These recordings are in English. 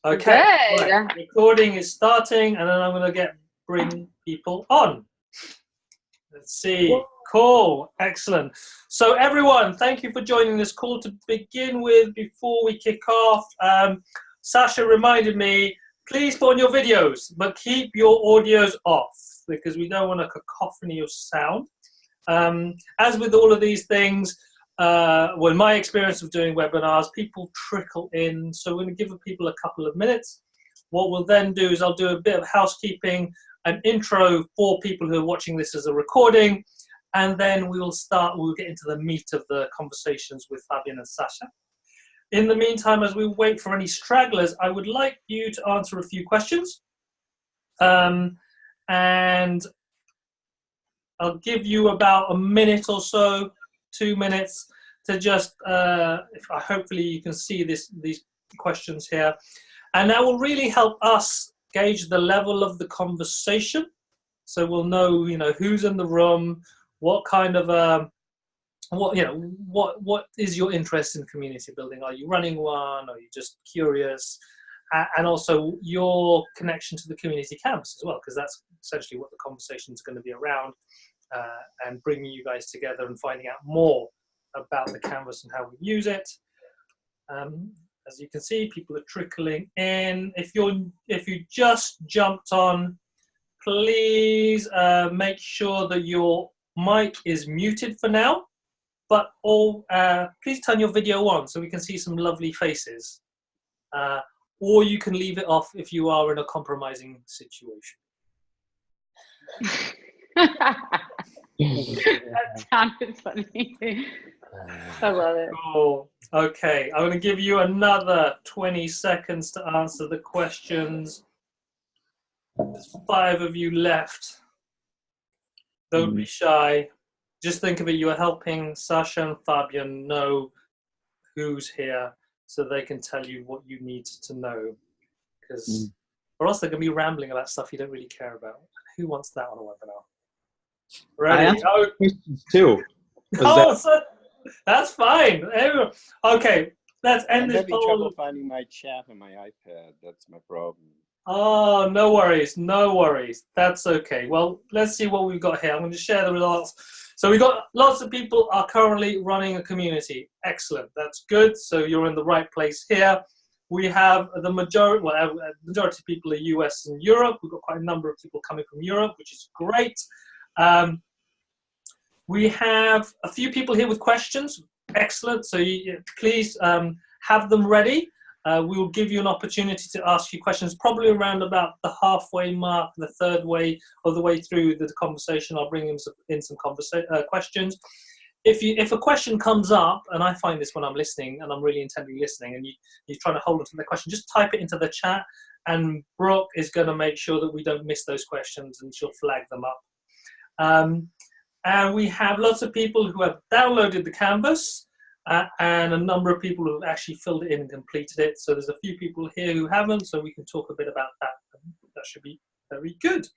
Okay, Good. right. Recording is starting, and then I'm going to bring people on. Let's see. Cool. Excellent. So everyone, thank you for joining this call. To begin with, before we kick off, Sascha reminded me, please put on your videos, but keep your audios off because we don't want a cacophony of sound. As with all of these things, well, my experience of doing webinars, people trickle in. So we're going to give people a couple of minutes. What we'll then do is I'll do a bit of housekeeping, an intro for people who are watching this as a recording, and then we'll get into the meat of the conversations with Fabian and Sascha. In the meantime, as we wait for any stragglers, I would like you to answer a few questions. And I'll give you about a minute or so, 2 minutes, to just, hopefully you can see these questions here. And that will really help us gauge the level of the conversation. So we'll know, who's in the room, what kind of, what is your interest in community building? Are you running one? Are you just curious? And also your connection to the community campus as well, because that's essentially what the conversation is going to be around, and bringing you guys together and finding out more about the canvas and how we use it. As you can see, people are trickling in. If you just jumped on, please make sure that your mic is muted for now, but please turn your video on so we can see some lovely faces. Or you can leave it off if you are in a compromising situation. That sounded funny. I love it. Cool. Okay, I'm going to give you another 20 seconds to answer the questions. There's 5 of you left. Don't be shy. Just think of it, you are helping Sascha and Fabian know who's here so they can tell you what you need to know. Because or else they're going to be rambling about stuff you don't really care about. Who wants that on a webinar? Ready? Questions too. That's fine. Okay, let's end this. I'm having trouble finding my chat on my iPad. That's my problem. Oh, no worries. No worries. That's okay. Well, let's see what we've got here. I'm going to share the results. So we've got lots of people are currently running a community. Excellent. That's good. So you're in the right place here. We have the majority of people are US and Europe. We've got quite a number of people coming from Europe, which is great. We have a few people here with questions. Excellent. So please have them ready. We will give you an opportunity to ask you questions, probably around about the halfway mark, the third way of the way through the conversation. I'll bring in some questions. If a question comes up, and I find this when I'm listening, and I'm really intently listening, and you're trying to hold on to the question, just type it into the chat, and Brooke is going to make sure that we don't miss those questions, and she'll flag them up. And we have lots of people who have downloaded the canvas, and a number of people who have actually filled it in and completed it. So there's a few people here who haven't, so we can talk a bit about that. That should be very good.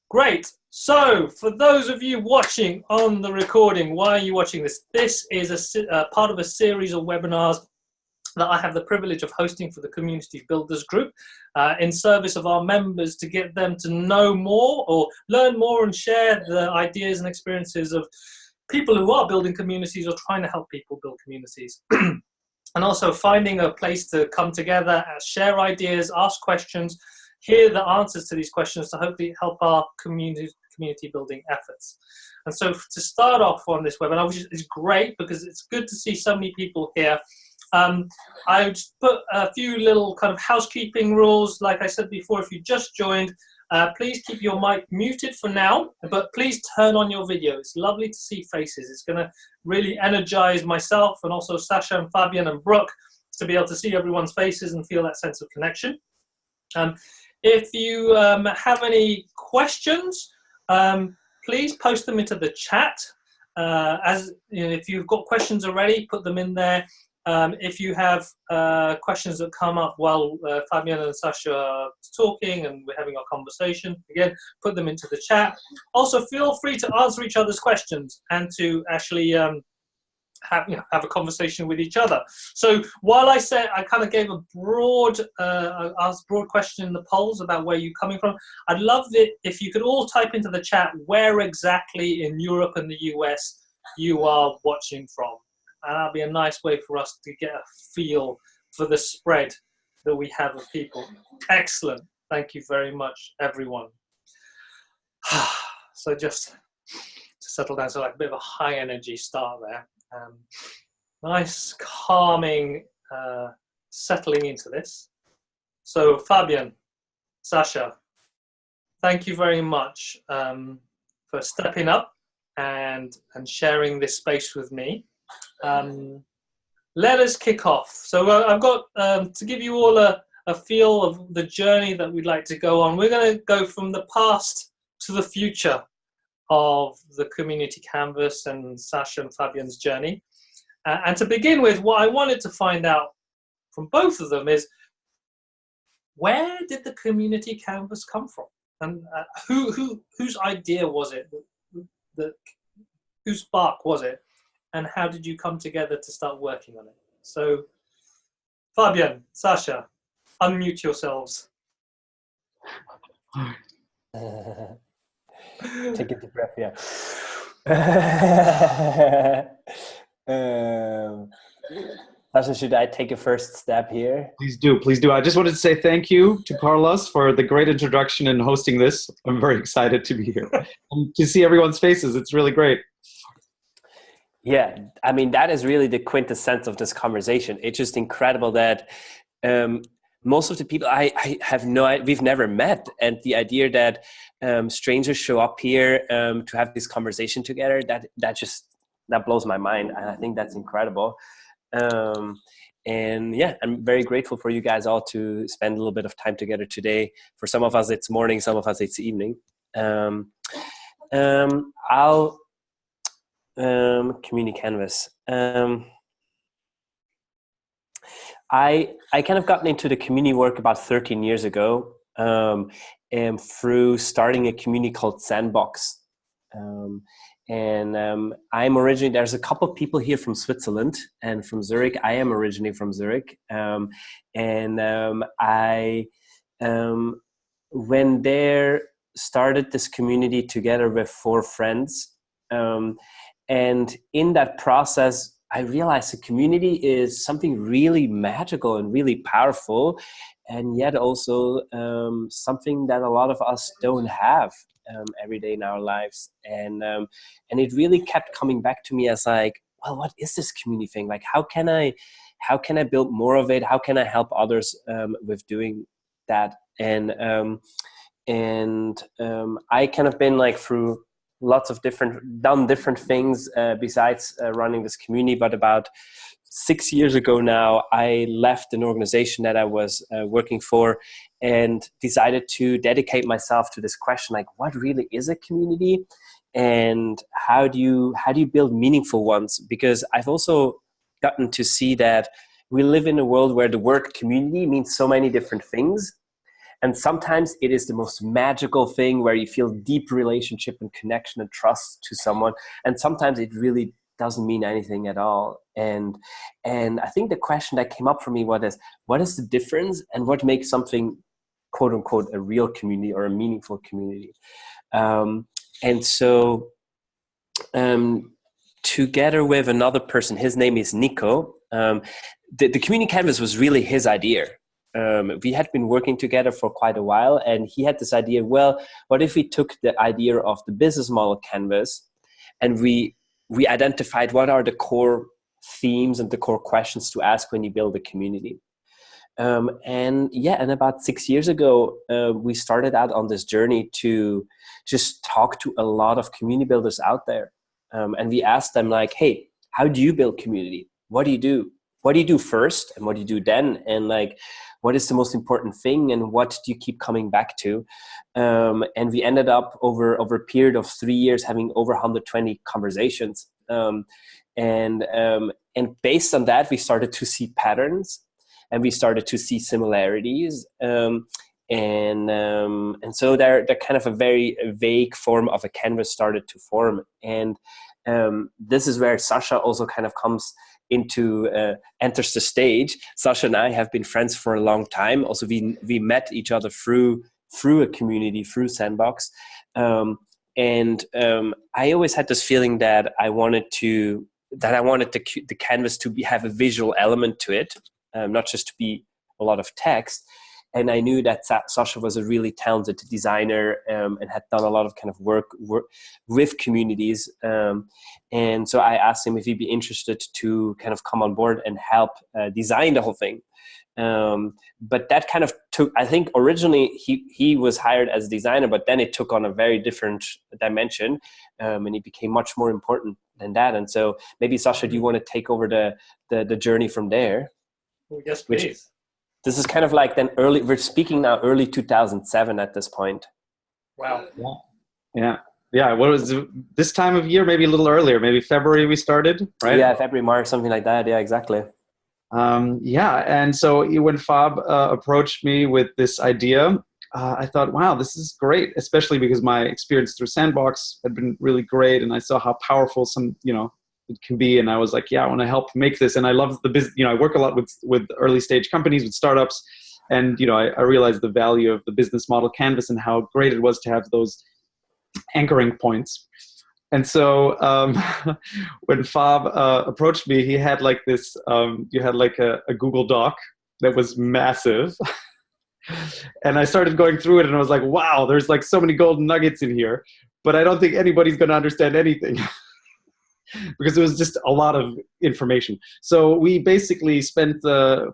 Great. So for those of you watching on the recording, why are you watching this? This is a part of a series of webinars that I have the privilege of hosting for the Community Builders Group in service of our members, to get them to know more or learn more and share the ideas and experiences of people who are building communities or trying to help people build communities. And also finding a place to come together, share ideas, ask questions, hear the answers to these questions to hopefully help our community building efforts. And so to start off on this webinar, which is great because it's good to see so many people here, I just put a few little kind of housekeeping rules. Like I said before, if you just joined, please keep your mic muted for now, but please turn on your video. It's lovely to see faces. It's going to really energize myself and also Sascha and Fabian and Brooke to be able to see everyone's faces and feel that sense of connection. If you have any questions, please post them into the chat. If you've got questions already, put them in there. If you have questions that come up while Fabian and Sascha are talking and we're having our conversation, again, put them into the chat. Also, feel free to answer each other's questions and to actually have a conversation with each other. So while I said I kind of gave a broad, asked a broad question in the polls about where you're coming from, I'd love it if you could all type into the chat where exactly in Europe and the US you are watching from, and that'll be a nice way for us to get a feel for the spread that we have of people. Excellent. Thank you very much, everyone. So just to settle down, so like a bit of a high energy start there. Nice, calming, settling into this. So Fabian, Sascha, thank you very much for stepping up and sharing this space with me. Let us kick off. So I've got to give you all a feel of the journey that we'd like to go on. We're going to go from the past to the future of the community canvas and Sascha and Fabian's journey. And to begin with, what I wanted to find out from both of them is, where did the community canvas come from? And whose idea was it? Whose spark was it? And how did you come together to start working on it? So, Fabian, Sascha, unmute yourselves. Take a deep breath, yeah. Sascha, should I take a first step here? Please do, please do. I just wanted to say thank you to Carlos for the great introduction and hosting this. I'm very excited to be here and to see everyone's faces. It's really great. Yeah, I mean, that is really the quintessence of this conversation. It's just incredible that most of the people I have we've never met, and the idea that strangers show up here to have this conversation together, that blows my mind, and I think that's incredible. And yeah, I'm very grateful for you guys all to spend a little bit of time together today. For some of us it's morning, some of us it's evening. Community canvas. I kind of gotten into the community work about 13 years ago, and through starting a community called Sandbox. I'm originally, there's a couple of people here from Switzerland and from Zurich. I am originally from Zurich. I went there, started this community together with 4 friends. And in that process, I realized the community is something really magical and really powerful, and yet also something that a lot of us don't have every day in our lives. And it really kept coming back to me as like, well, what is this community thing? Like, how can I build more of it? How can I help others with doing that? And I kind of been like through lots of done different things besides running this community. But about 6 years ago now, I left an organization that I was working for and decided to dedicate myself to this question, like, what really is a community, and how do you build meaningful ones? Because I've also gotten to see that we live in a world where the word community means so many different things. And sometimes it is the most magical thing where you feel deep relationship and connection and trust to someone. And sometimes it really doesn't mean anything at all. And I think the question that came up for me was, what is the difference, and what makes something, quote unquote, a real community or a meaningful community? And so together with another person, his name is Nico, the community canvas was really his idea. We had been working together for quite a while, and he had this idea, well, what if we took the idea of the business model canvas and we identified what are the core themes and the core questions to ask when you build a community. And about 6 years ago, we started out on this journey to just talk to a lot of community builders out there. And we asked them, like, hey, how do you build community? What do you do? What do you do first, and what do you do then? And like, what is the most important thing, and what do you keep coming back to? And we ended up over a period of 3 years having over 120 conversations. And based on that, we started to see patterns, and we started to see similarities. And so they're kind of a very vague form of a canvas started to form. And this is where Sascha also kind of comes into enters the stage. Sascha and I have been friends for a long time. Also, we met each other through a community, through Sandbox, and I always had this feeling that I wanted the canvas to have a visual element to it, not just to be a lot of text. And I knew that Sascha was a really talented designer and had done a lot of kind of work with communities. And so I asked him if he'd be interested to kind of come on board and help design the whole thing. But that kind of took, I think originally he was hired as a designer, but then it took on a very different dimension, and it became much more important than that. And so maybe Sascha, do you want to take over the journey from there? Well, yes, please. This is kind of like then we're speaking now early 2007 at this point. Wow. Yeah. What was this time of year? Maybe a little earlier, maybe February we started, right? Yeah, February, March, something like that. Yeah, exactly. And so when Fab approached me with this idea, I thought, wow, this is great, especially because my experience through Sandbox had been really great, and I saw how powerful it can be, and I was like, yeah, I want to help make this. And I love the business. I work a lot with early stage companies, with startups, and I realized the value of the business model canvas and how great it was to have those anchoring points. And so when Fab approached me, he had like this, you had like a Google Doc that was massive. And I started going through it and I was like, wow, there's like so many golden nuggets in here, but I don't think anybody's going to understand anything because it was just a lot of information. So we basically spent the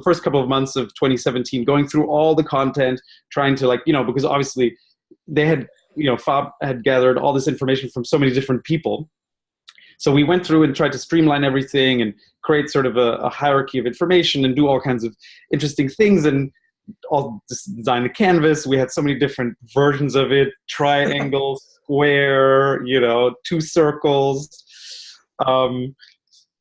first couple of months of 2017 going through all the content, trying to because obviously they had, Fab had gathered all this information from so many different people. So we went through and tried to streamline everything and create sort of a hierarchy of information and do all kinds of interesting things and all design the canvas. We had so many different versions of it: triangle, square, two circles.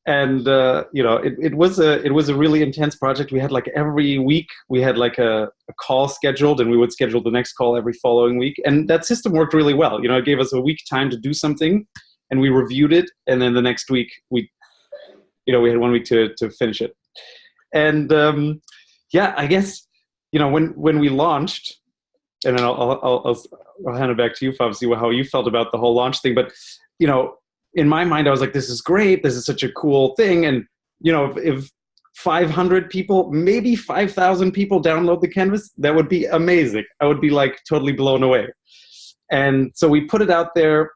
It was a really intense project. We had like every week we had like a call scheduled, and we would schedule the next call every following week. And that system worked really well. It gave us a week time to do something, and we reviewed it. And then the next week we had 1 week to finish it. And I guess when we launched, and then I'll hand it back to you, Fab, see how you felt about the whole launch thing. But in my mind, I was like, this is great. This is such a cool thing. And, if 500 people, maybe 5,000 people download the canvas, that would be amazing. I would be like totally blown away. And so we put it out there.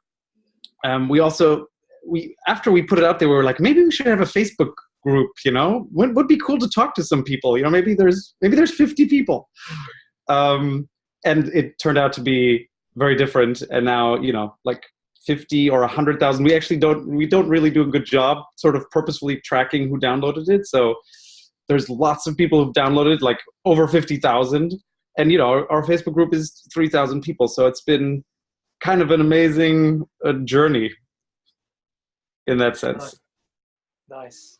After we put it out there, we were like, maybe we should have a Facebook group, would be cool to talk to some people, maybe there's 50 people. And it turned out to be very different. And now, like 50 or 100,000. We actually don't really do a good job sort of purposefully tracking who downloaded it. So there's lots of people who've downloaded, like over 50,000. And, our Facebook group is 3,000 people. So it's been kind of an amazing journey in that sense. Nice.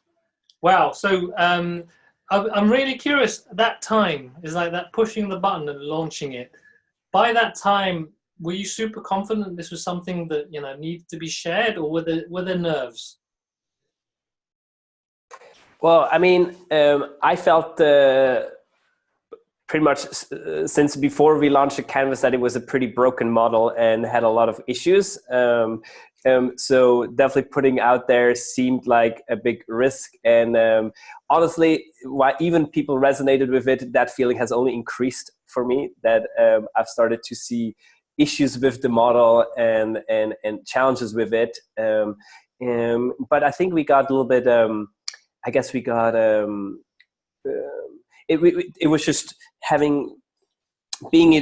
Wow. So I'm really curious. That time is like that pushing the button and launching it. By that time, were you super confident this was something that needed to be shared, or were there nerves? Well, I mean, I felt pretty much since before we launched the canvas that it was a pretty broken model and had a lot of issues. So definitely putting out there seemed like a big risk. And honestly, why even people resonated with it, that feeling has only increased for me, that I've started to see issues with the model and challenges with it. But I think we got a little bit, I guess we got, it was just being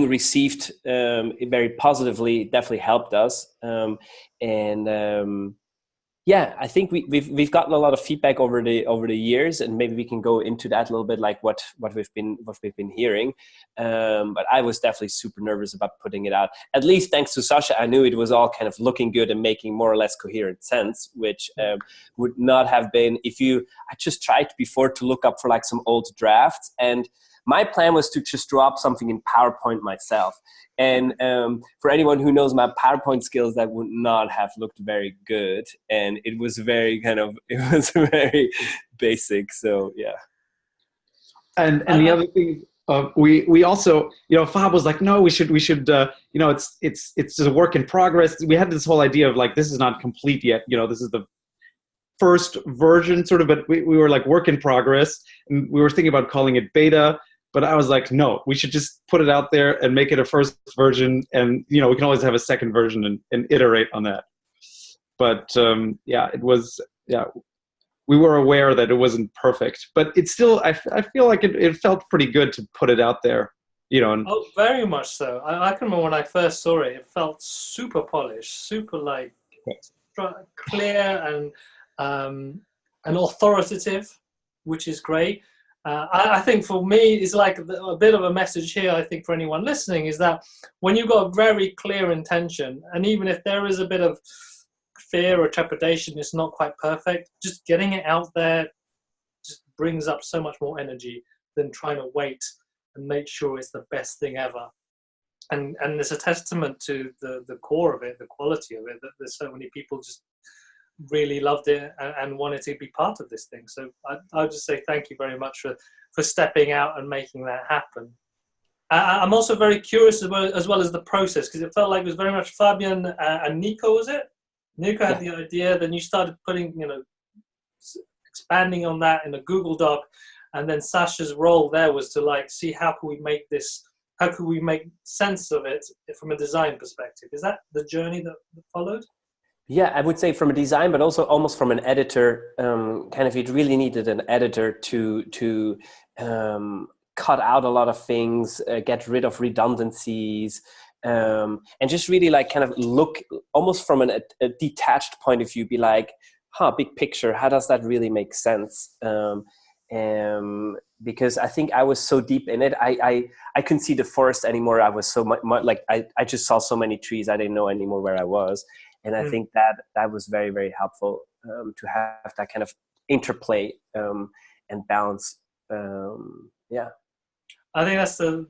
received very positively definitely helped us. I think we've gotten a lot of feedback over the years, and maybe we can go into that a little bit, like what we've been hearing. But I was definitely super nervous about putting it out. At least thanks to Sascha, I knew it was all kind of looking good and making more or less coherent sense, which would not have been I just tried before to look up for like some old drafts, and my plan was to just draw up something in PowerPoint myself. And for anyone who knows my PowerPoint skills, that would not have looked very good. And it was very very basic. So yeah. And the other thing, we also, Fab was like, no, we should, it's a work in progress. We had this whole idea of like, this is not complete yet. This is the first version sort of, but we were like work in progress, and we were thinking about calling it beta. But I was like, no, we should just put it out there and make it a first version. And, we can always have a second version and iterate on that. But we were aware that it wasn't perfect, but it's still, I feel like it felt pretty good to put it out there, And, Oh, very much so. I can remember when I first saw it, it felt super polished, super like clear and authoritative, which is great. I think for me, it's like a bit of a message here, I think, for anyone listening, is that when you've got a very clear intention, and even if there is a bit of fear or trepidation, it's not quite perfect, just getting it out there just brings up so much more energy than trying to wait and make sure it's the best thing ever. And it's a testament to the core of it, the quality of it, that there's so many people just really loved it and wanted to be part of this thing. So I'll just say thank you very much for stepping out and making that happen. I'm also very curious as well as the process, because it felt like it was very much Fabian and Nico, was it? Nico had the idea, then you started putting, expanding on that in a Google Doc, and then Sascha's role there was to like see how can we make sense of it from a design perspective. Is that the journey that followed? Yeah, I would say from a design, but also almost from an editor, it really needed an editor to cut out a lot of things, get rid of redundancies, and just really look almost from a detached point of view, be like, big picture, how does that really make sense? Because I think I was so deep in it, I couldn't see the forest anymore. I was so much like, I just saw so many trees, I didn't know anymore where I was. And I think that was very, very helpful to have that kind of interplay and balance. Yeah. I think that's the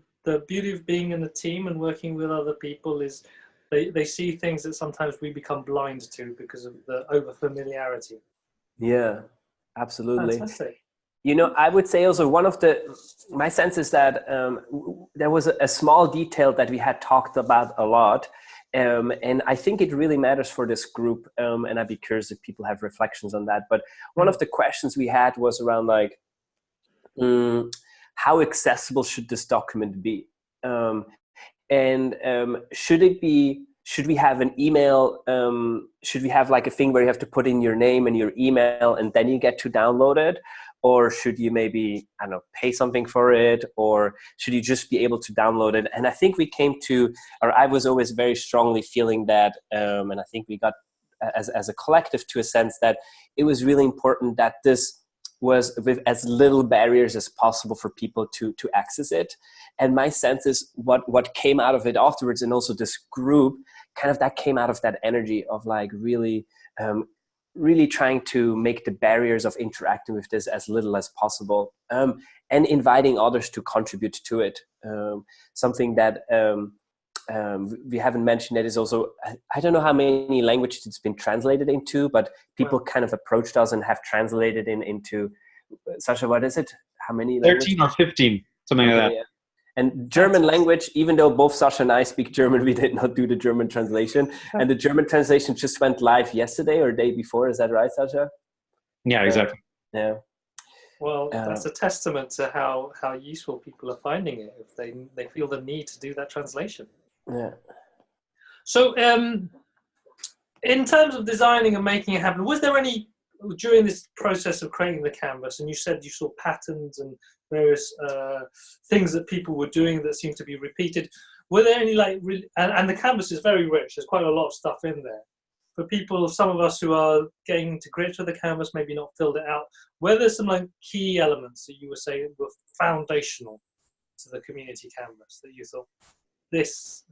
beauty of being in a team and working with other people, is they see things that sometimes we become blind to because of the over familiarity. Yeah, absolutely. Fantastic. I would say also my sense is that there was a small detail that we had talked about a lot. And I think it really matters for this group. And I'd be curious if people have reflections on that. But one of the questions we had was around like, how accessible should this document be? Should we have an email? Should we have like a thing where you have to put in your name and your email and then you get to download it? Or should you maybe, I don't know, pay something for it? Or should you just be able to download it? And I think we came to, or I was always very strongly feeling that, and I think we got as a collective to a sense that it was really important that this was with as little barriers as possible for people to access it. And my sense is what came out of it afterwards, and also this group, kind of that came out of that energy of like really trying to make the barriers of interacting with this as little as possible, and inviting others to contribute to it. Something that we haven't mentioned that is also, I don't know how many languages it's been translated into, but people kind of approached us and have translated into, Sascha, what is it? How many 13 or 15, something like that. Yeah. And German language, even though both Sascha and I speak German, we did not do the German translation. And the German translation just went live yesterday or day before. Is that right, Sascha? Yeah, exactly. Yeah. Well, that's a testament to how useful people are finding it, if they feel the need to do that translation. Yeah. So in terms of designing and making it happen, was there any, during this process of creating the canvas, and you said you saw patterns and various things that people were doing that seemed to be repeated, were there any and the canvas is very rich, there's quite a lot of stuff in there. For people, some of us who are getting to grips with the canvas, maybe not filled it out, were there some key elements that you were saying were foundational to the community canvas that you thought, this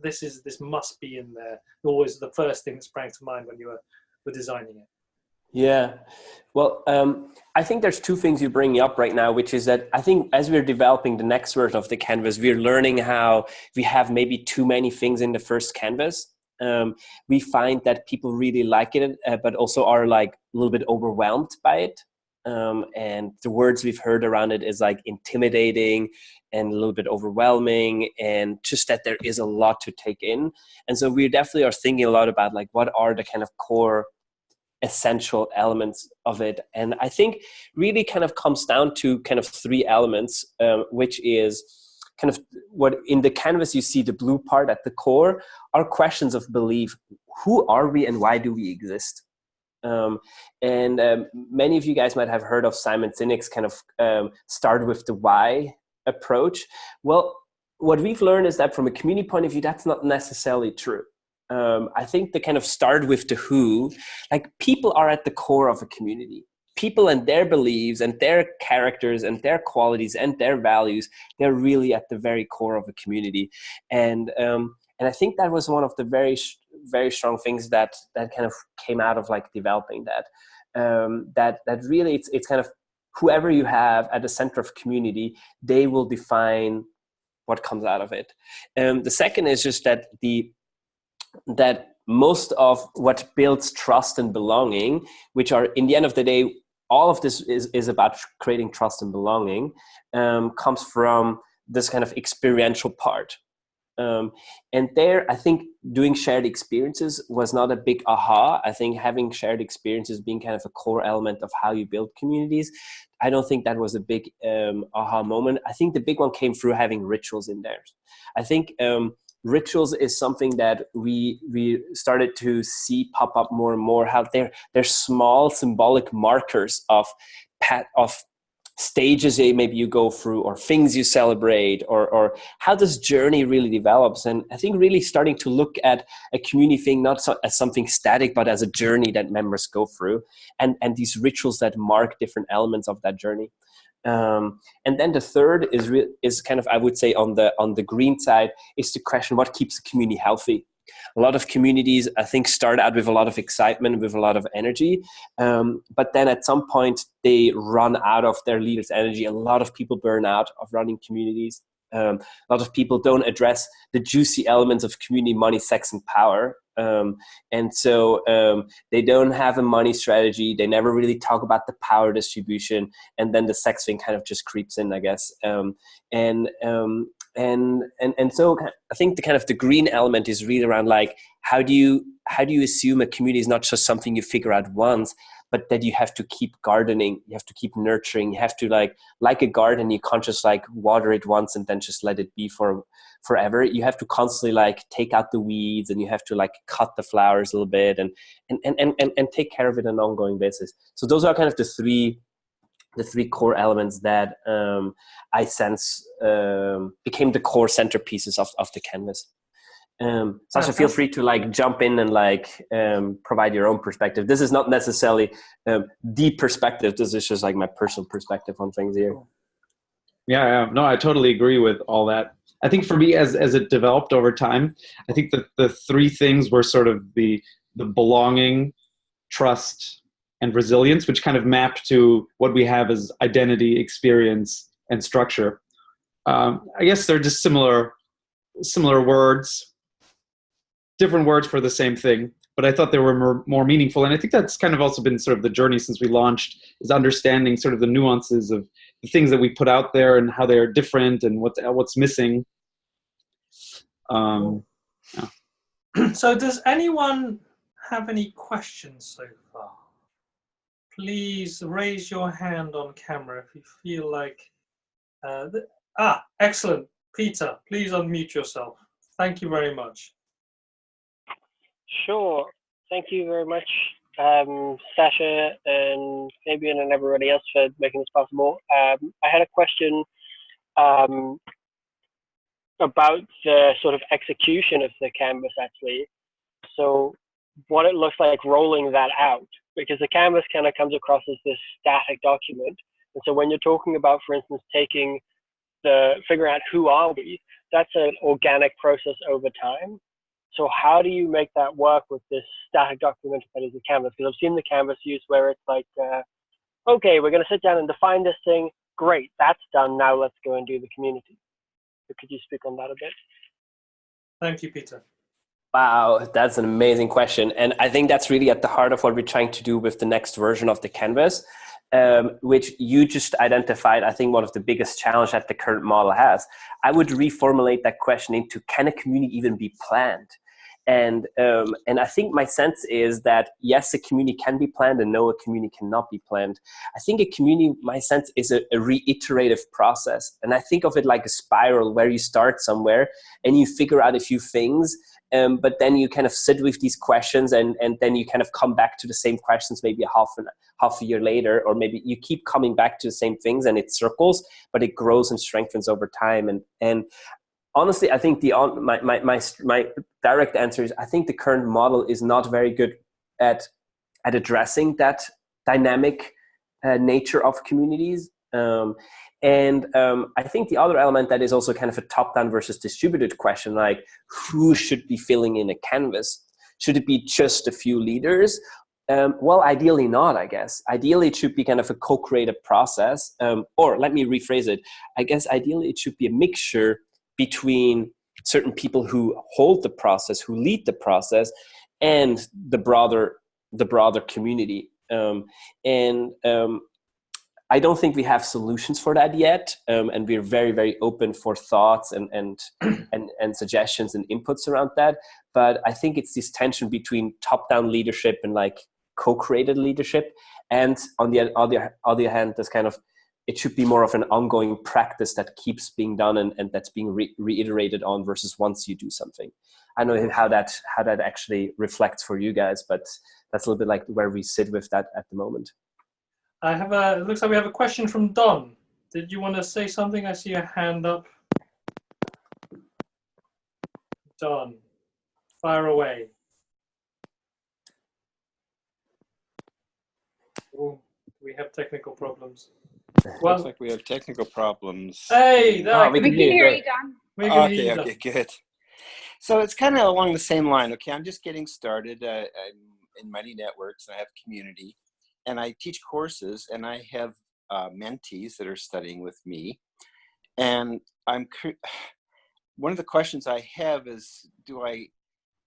must be in there? Always the first thing that sprang to mind when you were designing it. Yeah. Well, I think there's two things you're bringing up right now, which is that I think as we're developing the next version of the canvas, we're learning how we have maybe too many things in the first canvas. We find that people really like it, but also are like a little bit overwhelmed by it. And the words we've heard around it is like intimidating and a little bit overwhelming, and just that there is a lot to take in. And so we definitely are thinking a lot about like what are the kind of core essential elements of it. And I think really kind of comes down to kind of three elements, which is kind of what in the canvas you see the blue part at the core are questions of belief. Who are we and why do we exist? Many of you guys might have heard of Simon Sinek's kind of start with the why approach. Well, what we've learned is that from a community point of view, that's not necessarily true. I think the kind of start with the who, like people are at the core of a community. People and their beliefs and their characters and their qualities and their values, they're really at the very core of a community. And I think that was one of the very strong things that kind of came out of like developing that. That really it's kind of whoever you have at the center of community, they will define what comes out of it. The second is just that most of what builds trust and belonging, which are in the end of the day, all of this is about creating trust and belonging, comes from this kind of experiential part. And there, I think doing shared experiences was not a big aha. I think having shared experiences being kind of a core element of how you build communities, I don't think that was a big aha moment. I think the big one came through having rituals in there. I think rituals is something that we started to see pop up more and more, how they're small symbolic markers of stages maybe you go through, or things you celebrate, or how this journey really develops. And I think really starting to look at a community thing not as something static, but as a journey that members go through, and these rituals that mark different elements of that journey. And then the third is kind of, I would say, on the green side, is the question, what keeps the community healthy? A lot of communities, I think, start out with a lot of excitement, with a lot of energy, but then at some point they run out of their leaders' energy. A lot of people burn out of running communities. A lot of people don't address the juicy elements of community: money, sex, and power. And so they don't have a money strategy. They never really talk about the power distribution. And then the sex thing kind of just creeps in, I guess. And so I think the kind of the green element is really around like, how do you assume a community is not just something you figure out once, but that you have to keep gardening, you have to keep nurturing, you have to like a garden, you can't just like water it once and then just let it be forever. You have to constantly like take out the weeds, and you have to like cut the flowers a little bit and take care of it on an ongoing basis. So those are kind of the three core elements that I sense became the core centerpieces of the canvas. Sascha, feel free to like jump in and like provide your own perspective. This is not necessarily the perspective. This is just like my personal perspective on things here. Yeah, no, I totally agree with all that. I think for me, as it developed over time, I think that the three things were sort of the belonging, trust, and resilience, which kind of map to what we have as identity, experience, and structure. I guess they're just similar words, different words for the same thing, but I thought they were more meaningful. And I think that's kind of also been sort of the journey since we launched, is understanding sort of the nuances of the things that we put out there and how they are different and what's missing. Yeah. So does anyone have any questions so far? Please raise your hand on camera if you feel like... excellent. Peter, please unmute yourself. Thank you very much. Sure. Thank you very much, Sascha and Fabian and everybody else for making this possible. I had a question about the sort of execution of the canvas, actually. So what it looks like rolling that out, because the canvas kind of comes across as this static document. And so when you're talking about, for instance, figuring out who are we, that's an organic process over time. So how do you make that work with this static document that is the canvas? Because I've seen the canvas used where it's like, okay, we're going to sit down and define this thing. Great, that's done. Now let's go and do the community. So could you speak on that a bit? Thank you, Peter. Wow, that's an amazing question. And I think that's really at the heart of what we're trying to do with the next version of the canvas, which you just identified, I think, one of the biggest challenges that the current model has. I would reformulate that question into, can a community even be planned? And I think my sense is that, yes, a community can be planned and no, a community cannot be planned. I think a community, my sense, is a reiterative process. And I think of it like a spiral where you start somewhere and you figure out a few things, but then you kind of sit with these questions and then you kind of come back to the same questions maybe half a year later, or maybe you keep coming back to the same things and it circles, but it grows and strengthens over time. And honestly, I think my direct answer is, I think the current model is not very good at addressing that dynamic nature of communities. I think the other element that is also kind of a top-down versus distributed question, like who should be filling in a canvas? Should it be just a few leaders? Well, ideally not, I guess. Ideally, it should be kind of a co-creative process. Or let me rephrase it. I guess ideally, it should be a mixture between certain people who hold the process, who lead the process, and the broader community. I don't think we have solutions for that yet, and we're very, very open for thoughts and suggestions and inputs around that. But I think it's this tension between top-down leadership and like co-created leadership, and on the other hand, there's kind of, it should be more of an ongoing practice that keeps being done and that's being reiterated on versus once you do something. I don't know how that actually reflects for you guys, but that's a little bit like where we sit with that at the moment. It looks like we have a question from Don. Did you want to say something? I see your hand up. Don, fire away. Ooh, we have technical problems. Well, looks like we have technical problems. Hey, we We can hear you, Don. Okay, good. So it's kind of along the same line. Okay, I'm just getting started. I'm in Mighty Networks, and I have community, and I teach courses, and I have mentees that are studying with me. And one of the questions I have is, do I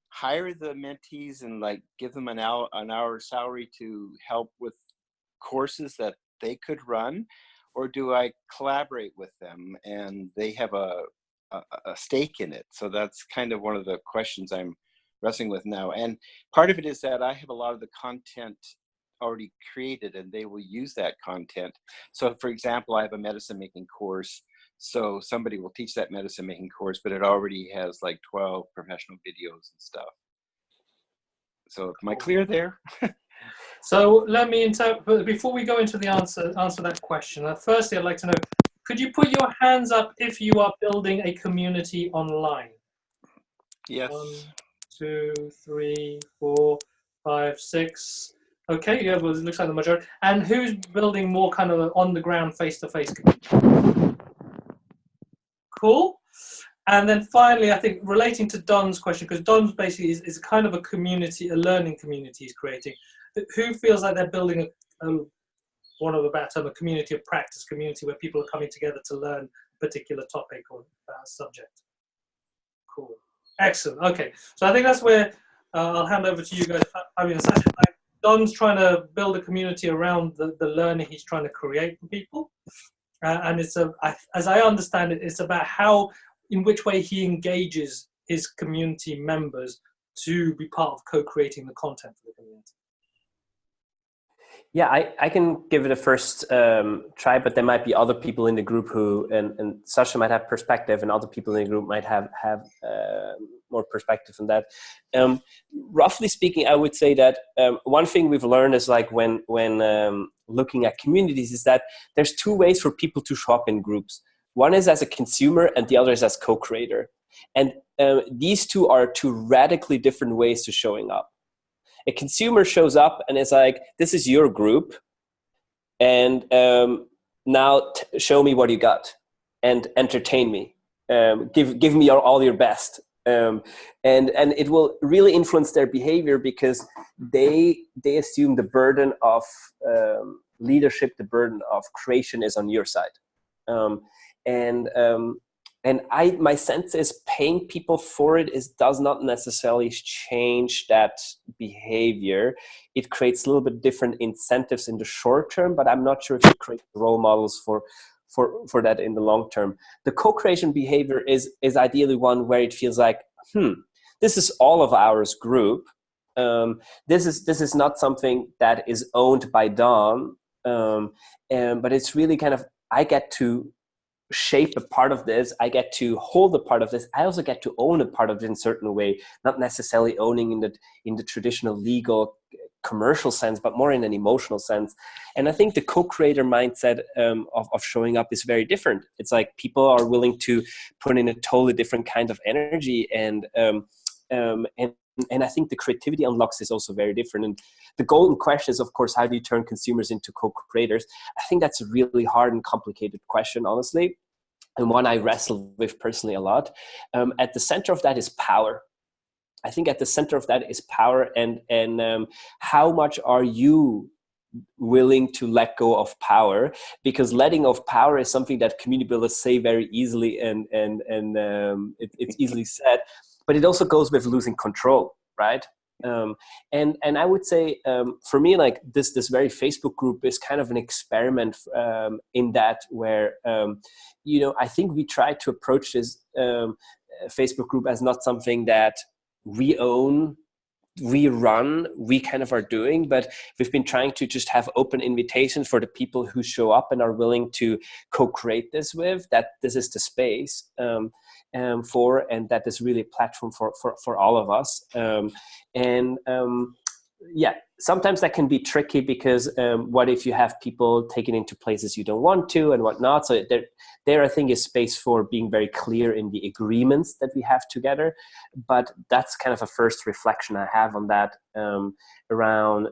hire the mentees and like give them an hour salary to help with courses that they could run, or do I collaborate with them and they have a stake in it? So that's kind of one of the questions I'm wrestling with now. And part of it is that I have a lot of the content already created and they will use that content. So for example, I have a medicine making course. So somebody will teach that medicine making course, but it already has like 12 professional videos and stuff. So am I clear there? So let me interpret, before we go into the answer that question, firstly I'd like to know, could you put your hands up if you are building a community online? Yes. 1, 2, 3, 4, 5, 6. Okay, yeah, well, it looks like the majority. And who's building more kind of on the ground, face-to-face community? Cool. And then finally, I think relating to Don's question, because Don's basically is kind of a community, a learning community he's creating. Who feels like they're building one of the better term, a community of practice, community where people are coming together to learn a particular topic or subject? Cool. Excellent. Okay. So I think that's where I'll hand over to you guys, Fabian and Sascha. Don's trying to build a community around the learning he's trying to create for people. And it's as I understand it, it's about in which way he engages his community members to be part of co-creating the content for the community. Yeah, I can give it a first try, but there might be other people in the group who, and Sascha might have perspective, and other people in the group might have more perspective on that. Roughly speaking, I would say that one thing we've learned is like when looking at communities is that there's two ways for people to show up in groups. One is as a consumer, and the other is as co-creator. And these two are two radically different ways to showing up. A consumer shows up and is like, this is your group, and now show me what you got and entertain me. Give me all your best. And it will really influence their behavior because they assume the burden of leadership, the burden of creation is on your side. And my sense is paying people for it does not necessarily change that behavior. It creates a little bit different incentives in the short term, but I'm not sure if it creates role models for that in the long term. The co-creation behavior is ideally one where it feels like, this is all of ours group. This is not something that is owned by Don, but it's really kind of, I get to shape a part of this, I get to hold a part of this, I also get to own a part of it in a certain way, not necessarily owning in the traditional legal commercial sense, but more in an emotional sense. And I think the co-creator mindset of showing up is very different. It's like people are willing to put in a totally different kind of energy, and I think the creativity unlocks is also very different. And the golden question is, of course, how do you turn consumers into co-creators? I think that's a really hard and complicated question, honestly, and one I wrestle with personally a lot. At the center of that is power. I think at the center of that is power, and how much are you willing to let go of power? Because letting of power is something that community builders say very easily, and it's easily said, but it also goes with losing control, right? And I would say for me, like this very Facebook group is kind of an experiment in that, where I think we try to approach this Facebook group as not something that we own, we run, we kind of are doing, but we've been trying to just have open invitations for the people who show up and are willing to co-create this with, that this is the space for, and that is really a platform for all of us. Yeah, sometimes that can be tricky because what if you have people taken into places you don't want to and whatnot? So there I think is space for being very clear in the agreements that we have together. But that's kind of a first reflection I have on that, around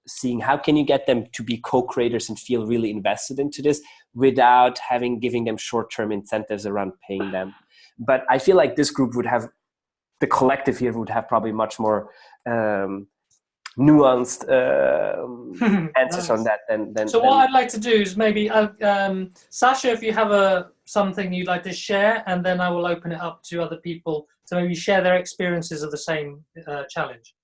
seeing how can you get them to be co-creators and feel really invested into this without giving them short-term incentives around paying them. But I feel like this group the collective here would have probably much more nuanced answers Nice. on that than So what I'd like to do is maybe Sascha, if you have something you'd like to share, and then I will open it up to other people to maybe share their experiences of the same challenge.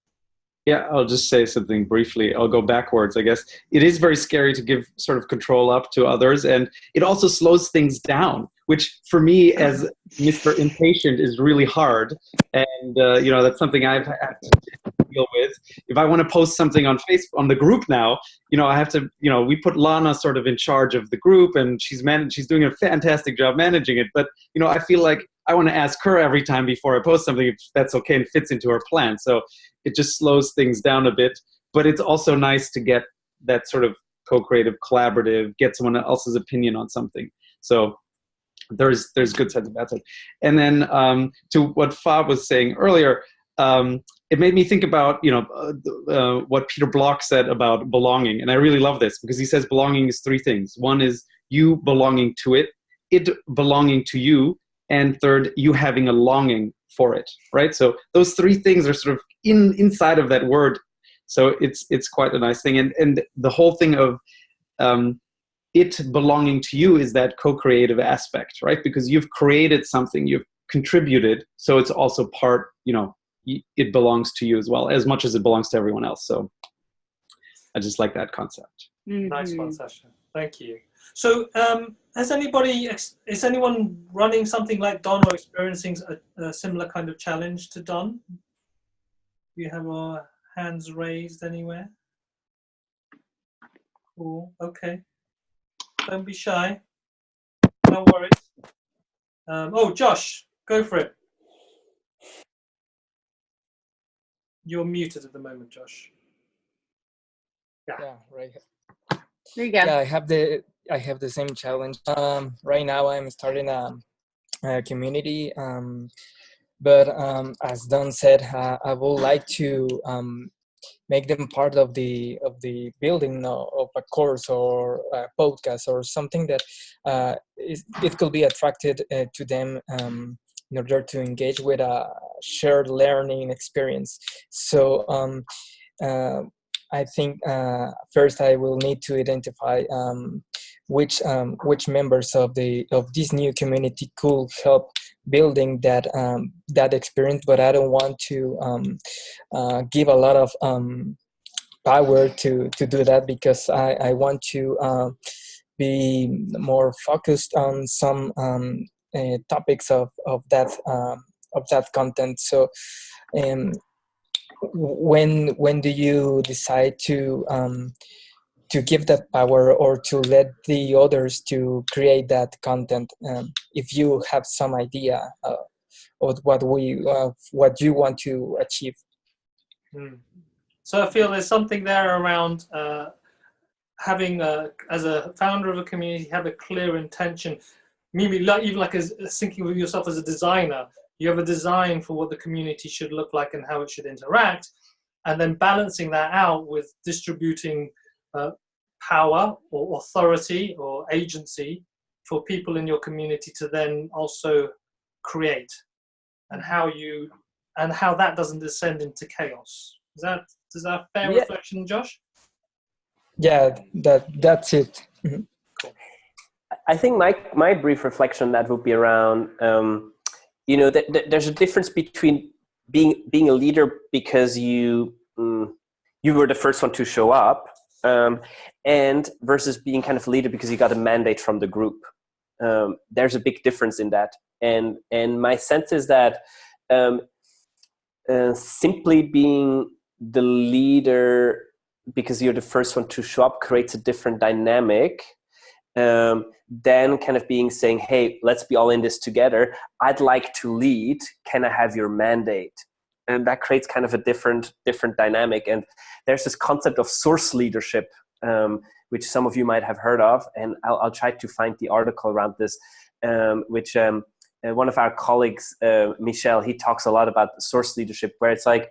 Yeah, I'll just say something briefly. I'll go backwards, I guess. It is very scary to give sort of control up to others, and it also slows things down, which for me as Mr. Impatient is really hard. And, that's something I've had to deal with. If I want to post something on Facebook, on the group now, I have to, we put Lana sort of in charge of the group, and she's doing a fantastic job managing it. But, I feel like I want to ask her every time before I post something if that's okay and fits into her plan. So it just slows things down a bit. But it's also nice to get that sort of co-creative, collaborative, get someone else's opinion on something. So there's good sides and bad sides. And then to what Fab was saying earlier, it made me think about what Peter Block said about belonging, and I really love this because he says belonging is three things. One is you belonging to it belonging to you, and third, you having a longing for it, right? So those three things are sort of inside of that word. So it's quite a nice thing, and the whole thing of it belonging to you is that co-creative aspect, right? Because you've created something, you've contributed, so it's also part, it belongs to you as well, as much as it belongs to everyone else. So I just like that concept. Mm-hmm. Nice one, Sascha. Thank you. So is anyone running something like Don or experiencing a similar kind of challenge to Don? Do you have our hands raised anywhere? Cool. Okay. Don't be shy. No worries. Josh, go for it. You're muted at the moment, Josh. Yeah, right. There you go. Yeah, I have the same challenge. Right now I'm starting a community, but as Don said, I would like to make them part of the building of a course or a podcast or something that it could be attracted to them in order to engage with a shared learning experience. So I think first I will need to identify which members of this new community could help building that experience. But I don't want to give a lot of power to do that, because I want to be more focused on some topics of that content. So when do you decide to give that power, or to let the others to create that content, if you have some idea of what you want to achieve? So I feel there's something there around having as a founder of a community, have a clear intention. Maybe even like as thinking of yourself as a designer, you have a design for what the community should look like and how it should interact, and then balancing that out with distributing power or authority or agency for people in your community to then also create, and how that doesn't descend into chaos. Is that fair reflection, Josh? Yeah, that's it. Mm-hmm. Cool. I think my brief reflection on that would be around, there's a difference between being a leader because you were the first one to show up, and versus being kind of a leader because you got a mandate from the group. There's a big difference in that, and my sense is that simply being the leader because you're the first one to show up creates a different dynamic than kind of saying, hey, let's be all in this together. I'd like to lead. Can I have your mandate? And that creates kind of a different dynamic. And there's this concept of source leadership, which some of you might have heard of. And I'll try to find the article around this, which one of our colleagues, Michel, he talks a lot about source leadership, where it's like,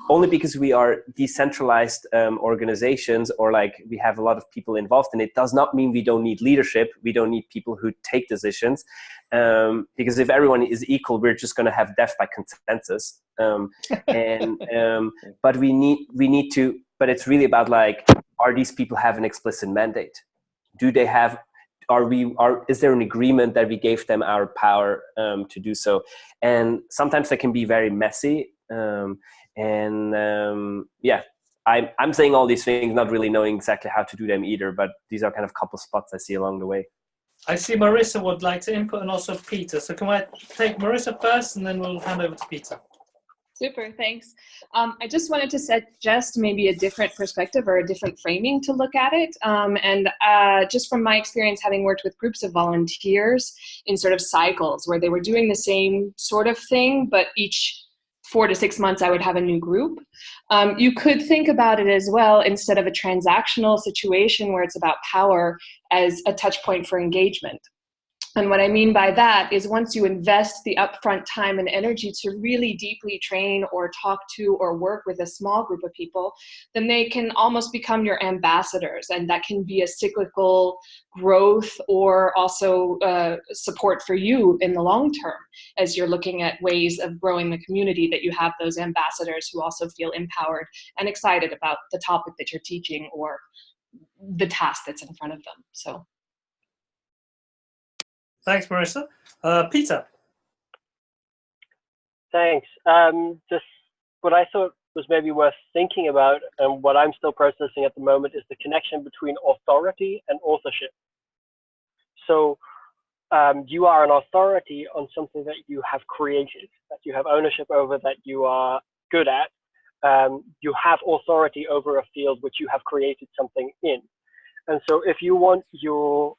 only because we are decentralized organizations, or like we have a lot of people involved in it, does not mean we don't need leadership. We don't need people who take decisions, because if everyone is equal, we're just going to have death by consensus. But we need to. But it's really about like, are these people have an explicit mandate? Do they have? Is there an agreement that we gave them our power to do so? And sometimes that can be very messy. I'm saying all these things, not really knowing exactly how to do them either, but these are kind of couple spots I see along the way. I see Marissa would like to input, and also Peter. So can I take Marissa first, and then we'll hand over to Peter. Super, thanks. I just wanted to suggest maybe a different perspective or a different framing to look at it. Just from my experience, having worked with groups of volunteers in sort of cycles where they were doing the same sort of thing, but each 4 to 6 months I would have a new group. You could think about it as well, instead of a transactional situation where it's about power, as a touch point for engagement. And what I mean by that is, once you invest the upfront time and energy to really deeply train or talk to or work with a small group of people, then they can almost become your ambassadors. And that can be a cyclical growth, or also support for you in the long term, as you're looking at ways of growing the community, that you have those ambassadors who also feel empowered and excited about the topic that you're teaching or the task that's in front of them. So. Thanks, Marissa. Peter. Thanks. Just what I thought was maybe worth thinking about, and what I'm still processing at the moment, is the connection between authority and authorship. So you are an authority on something that you have created, that you have ownership over, that you are good at. You have authority over a field which you have created something in. And so if you want your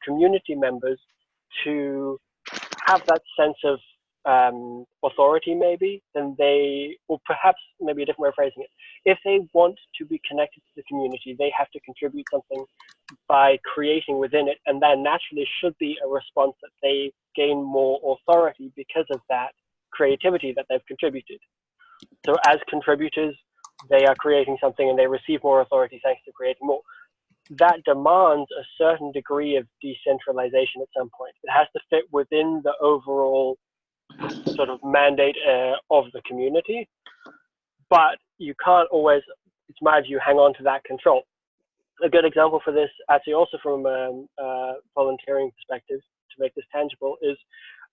community members to have that sense of authority, maybe, then they, or perhaps maybe a different way of phrasing it, if they want to be connected to the community, they have to contribute something by creating within it, and that naturally should be a response that they gain more authority because of that creativity that they've contributed. So as contributors, they are creating something and they receive more authority thanks to creating more. That demands a certain degree of decentralization at some point. It has to fit within the overall sort of mandate of the community, but you can't always, it's my view, hang on to that control. A good example for this, actually also from a volunteering perspective, to make this tangible, is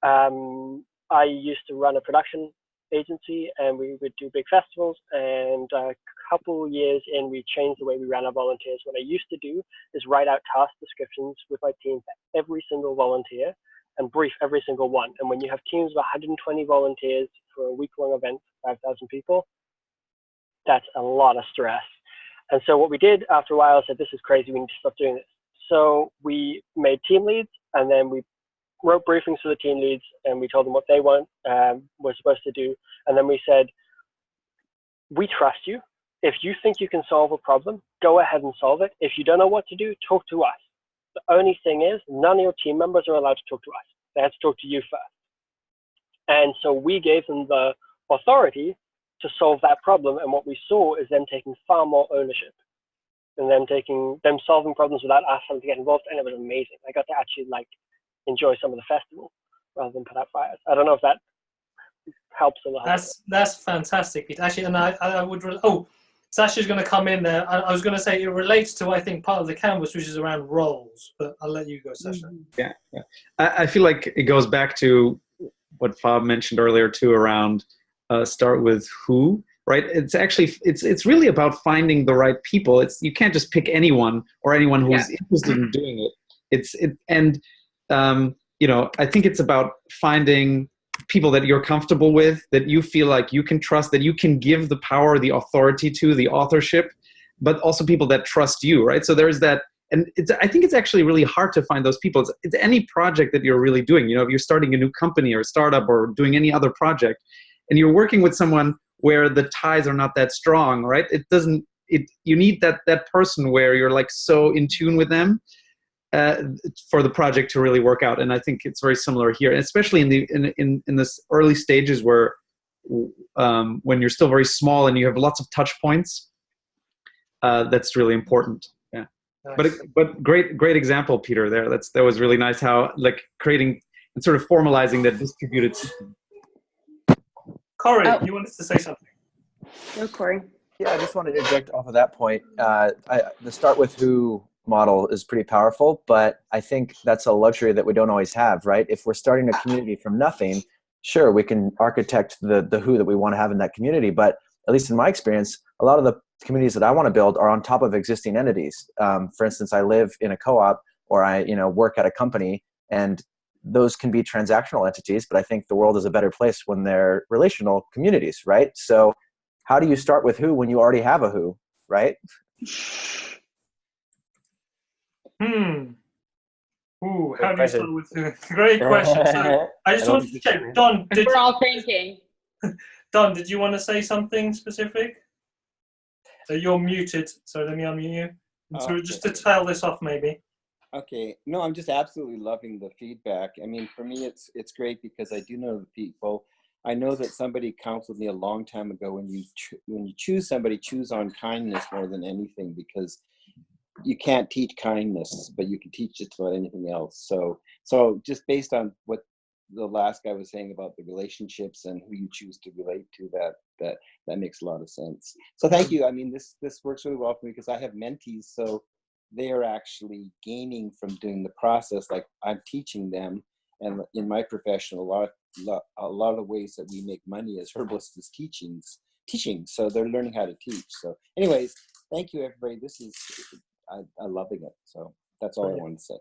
I used to run a production agency, and we would do big festivals, and a couple years in, we changed the way we ran our volunteers. What I used to do is write out task descriptions with my team for every single volunteer and brief every single one. And when you have teams of 120 volunteers for a week-long event, 5,000 people, that's a lot of stress. And so what we did after a while, I said, this is crazy, we need to stop doing this. So we made team leads, and then we wrote briefings for the team leads, and we told them what they were supposed to do. And then we said, we trust you. If you think you can solve a problem, go ahead and solve it. If you don't know what to do, talk to us. The only thing is, none of your team members are allowed to talk to us. They have to talk to you first. And so we gave them the authority to solve that problem. And what we saw is them taking far more ownership, and them solving problems without us having to get involved. And it was amazing. I got to actually enjoy some of the festival rather than put out fires. I don't know if that helps a lot. That's fantastic, Pete. Actually, and I would. Sascha's going to come in there. I was going to say it relates to, I think, part of the canvas, which is around roles. But I'll let you go, Sascha. Yeah. I feel like it goes back to what Fab mentioned earlier too, around start with who. Right? It's actually it's really about finding the right people. You can't just pick anyone or anyone who's interested in doing it. I think it's about finding people that you're comfortable with, that you feel like you can trust, that you can give the power, the authority to, the authorship, but also people that trust you, right? So there's that, and I think it's actually really hard to find those people. It's any project that you're really doing. If you're starting a new company or a startup or doing any other project, and you're working with someone where the ties are not that strong, right? You need that person where you're so in tune with them for the project to really work out. And I think it's very similar here, and especially in this early stages where when you're still very small and you have lots of touch points, that's really important. Yeah. Nice. But great example, Peter, there. That was really nice how creating and sort of formalizing that distributed system. Corey, you wanted to say something? No, Corey. Yeah, I just wanted to interject off of that point. The start with who model is pretty powerful, but I think that's a luxury that we don't always have, right? If we're starting a community from nothing, sure, we can architect the who that we want to have in that community, but at least in my experience, a lot of the communities that I want to build are on top of existing entities. For instance, I live in a co-op, or I work at a company, and those can be transactional entities, but I think the world is a better place when they're relational communities, right? So how do you start with who when you already have a who, right? Ooh, how do you start with who? Great question. So I just wanted to check. Don, we're all thinking. Don, did you want to say something specific? So you're muted, so let me unmute you. So just to tail this off, maybe. Okay. No, I'm just absolutely loving the feedback. I mean, for me, it's great because I do know the people. I know that somebody counseled me a long time ago, when you choose somebody, choose on kindness more than anything, because you can't teach kindness, but you can teach just about anything else. So just based on what the last guy was saying about the relationships and who you choose to relate to, that makes a lot of sense. So thank you. I mean, this works really well for me because I have mentees, so they are actually gaining from doing the process. Like, I'm teaching them, and in my profession, a lot of the ways that we make money as herbalists is teaching. So they're learning how to teach. So anyways, thank you, everybody. This is I'm loving it. So that's all I wanted to say.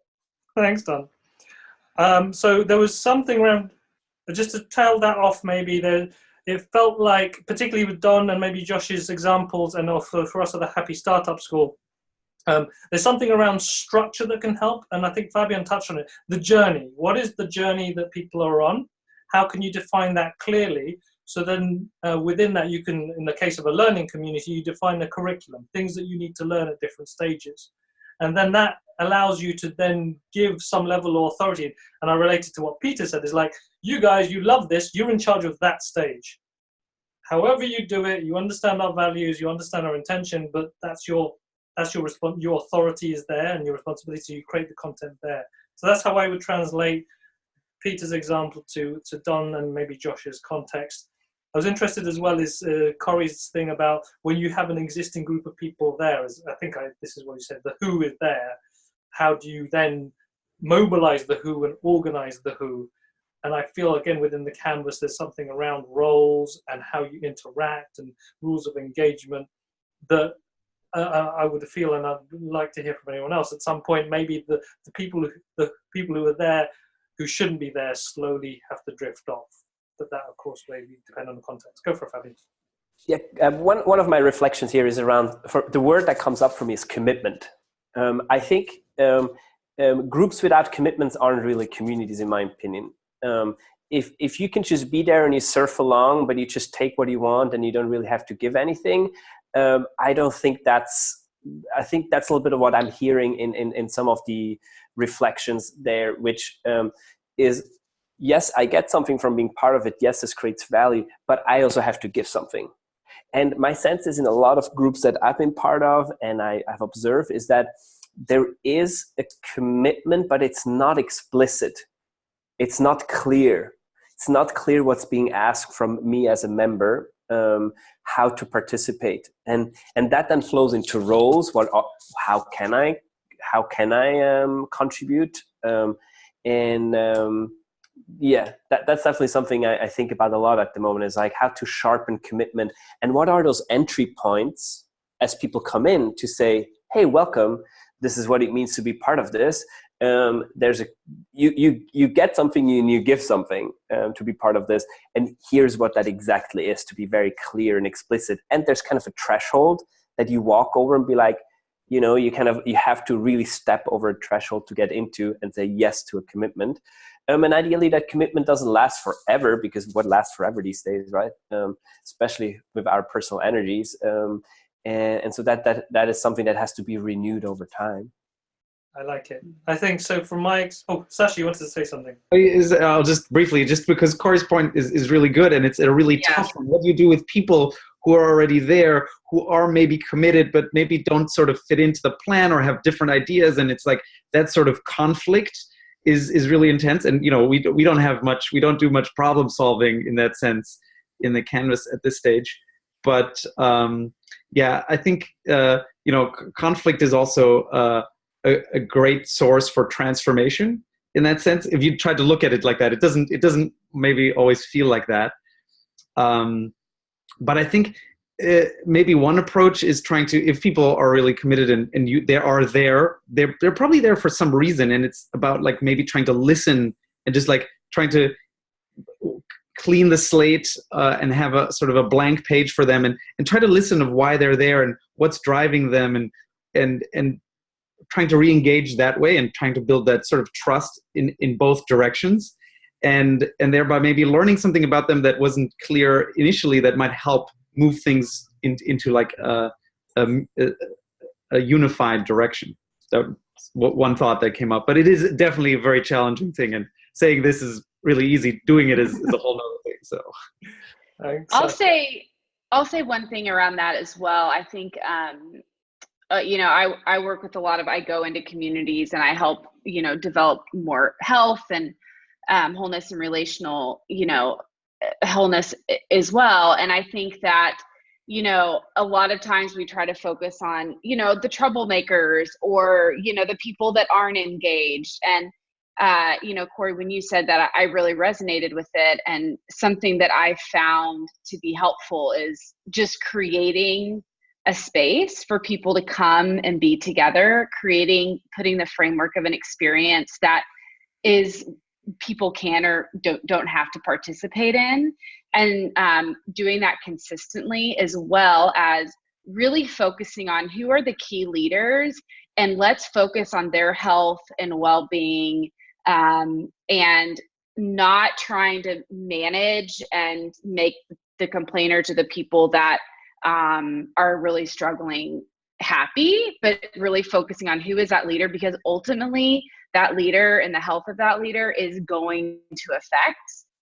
Thanks, Don. So there was something around, just to tail that off, maybe it felt like, particularly with Don and maybe Josh's examples, and also for us at the Happy Startup School, there's something around structure that can help. And I think Fabian touched on it. The journey. What is the journey that people are on? How can you define that clearly? So then within that, you can, in the case of a learning community, you define the curriculum, things that you need to learn at different stages. And then that allows you to then give some level of authority. And I related to what Peter said, is like, you guys, you love this, you're in charge of that stage. However you do it, you understand our values, you understand our intention, but that's your response. Your authority is there, and your responsibility, you create the content there. So that's how I would translate Peter's example to Don and maybe Josh's context, I was interested as well is Corey's thing about when you have an existing group of people there, as this is what you said, the who is there, how do you then mobilize the who and organize the who? And I feel, again, within the canvas, there's something around roles and how you interact and rules of engagement that I would feel, and I'd like to hear from anyone else, at some point, maybe the people who are there who shouldn't be there slowly have to drift off. But that, of course, may depend on the context. Go for it, Fabian. Yeah, one of my reflections here is around, for the word that comes up for me is commitment. I think groups without commitments aren't really communities, in my opinion. If you can just be there and you surf along, but you just take what you want and you don't really have to give anything, I think that's a little bit of what I'm hearing in some of the reflections there, which is, yes, I get something from being part of it. Yes, this creates value, but I also have to give something. And my sense is in a lot of groups that I've been part of and I've observed is that there is a commitment, but it's not explicit. It's not clear. It's not clear what's being asked from me as a member, how to participate. And that then flows into roles. How can I contribute? Yeah, that's definitely something I think about a lot at the moment, is like how to sharpen commitment and what are those entry points as people come in to say, hey, welcome, this is what it means to be part of this. You get something and you give something to be part of this, and here's what that exactly is, to be very clear and explicit. And there's kind of a threshold that you walk over and be like, you have to really step over a threshold to get into and say yes to a commitment. And ideally that commitment doesn't last forever, because what lasts forever these days, right? Especially with our personal energies. And so that is something that has to be renewed over time. I like it. I think so. From my Sascha, you wanted to say something? I'll just briefly, just because Corey's point is really good, and it's a really tough one. What do you do with people who are already there, who are maybe committed, but maybe don't sort of fit into the plan or have different ideas? And it's like that sort of conflict is really intense. And we don't do much problem solving in that sense in the canvas at this stage. But I think conflict is also a great source for transformation in that sense. If you try to look at it like that, it doesn't maybe always feel like that. But I think maybe one approach is trying to, if people are really committed and they're probably there for some reason, and it's about like maybe trying to listen and just like trying to clean the slate and have a sort of a blank page for them and try to listen of why they're there and what's driving them and trying to re-engage that way and trying to build that sort of trust in both directions, and thereby maybe learning something about them that wasn't clear initially that might help move things into like a unified direction. That's one thought that came up, but it is definitely a very challenging thing, and saying this is really easy, doing it is a whole nother thing. So I'll say one thing around that as well. I think I work with I go into communities and I help, develop more health and wholeness and relational, wholeness as well. And I think that, a lot of times we try to focus on, the troublemakers or, the people that aren't engaged. And, Corey, when you said that, I really resonated with it. And something that I found to be helpful is just creating a space for people to come and be together, putting the framework of an experience that is people can or don't have to participate in, and doing that consistently, as well as really focusing on who are the key leaders, and let's focus on their health and well-being, and not trying to manage and make the complainers or the people that are really struggling happy, but really focusing on who is that leader, because ultimately that leader and the health of that leader is going to affect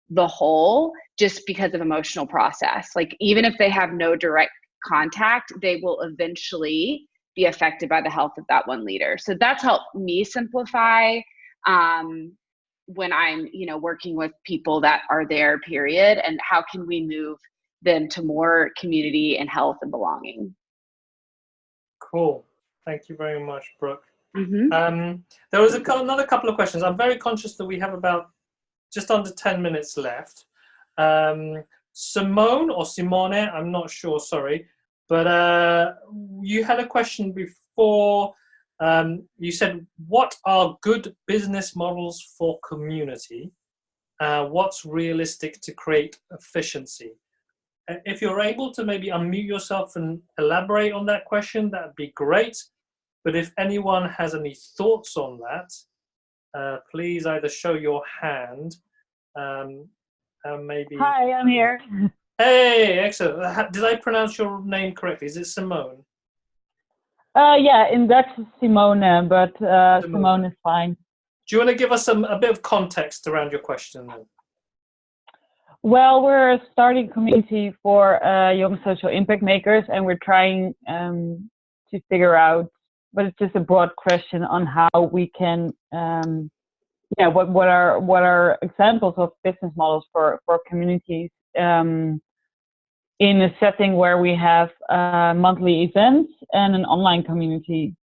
the whole, just because of emotional process. Like, even if they have no direct contact, they will eventually be affected by the health of that one leader. So that's helped me simplify when I'm, you know, working with people that are there, period, and how can we move them to more community and health and belonging. Cool. Thank you very much, Brooke. Mm-hmm. There was another couple of questions. I'm very conscious that we have about just under 10 minutes left. Simone or Simone, I'm not sure, sorry, but you had a question before. You said, what are good business models for community? What's realistic to create efficiency? If you're able to maybe unmute yourself and elaborate on that question, that'd be great. But if anyone has any thoughts on that, please either show your hand. Maybe. Hi, I'm here. Hey, excellent. Did I pronounce your name correctly? Is it Simone? Yeah, in Dutch it's Simone, but Simone is fine. Do you want to give us a bit of context around your question then? Well, we're starting a community for young social impact makers, and we're trying to figure out, but it's just a broad question on how we can, what are examples of business models for communities in a setting where we have monthly events and an online community.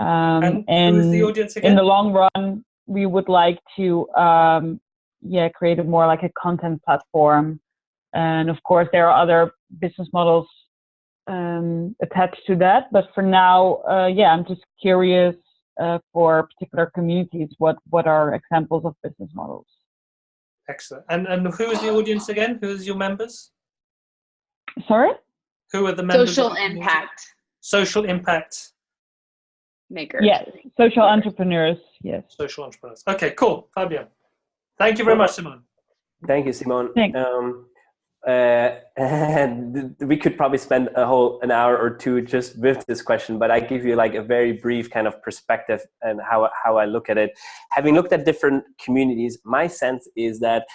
And who's the audience again? In the long run, we would like to create a more like a content platform. And of course, there are other business models attached to that. But for now, I'm just curious for particular communities, what are examples of business models? Excellent. And who is the audience again? Who is your members? Sorry? Who are the members? Social impact. Social impact makers. Yes, social entrepreneurs. Yes. Social entrepreneurs. Okay, cool. Fabian. Thank you very much, Simone. Thank you, Simone. Thanks. And we could probably spend an hour or two just with this question, but I give you like a very brief kind of perspective and how I look at it. Having looked at different communities, my sense is that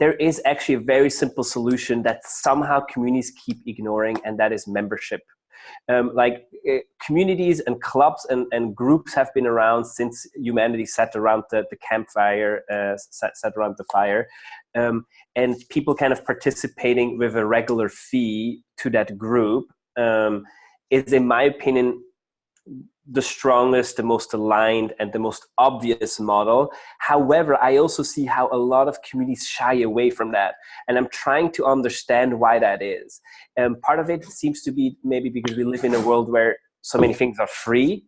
there is actually a very simple solution that somehow communities keep ignoring, and that is membership. Communities and clubs and groups have been around since humanity sat around the campfire, sat around the fire, and people kind of participating with a regular fee to that group is, in my opinion, the strongest, the most aligned, and the most obvious model. However, I also see how a lot of communities shy away from that. And I'm trying to understand why that is. Part of it seems to be maybe because we live in a world where so many things are free.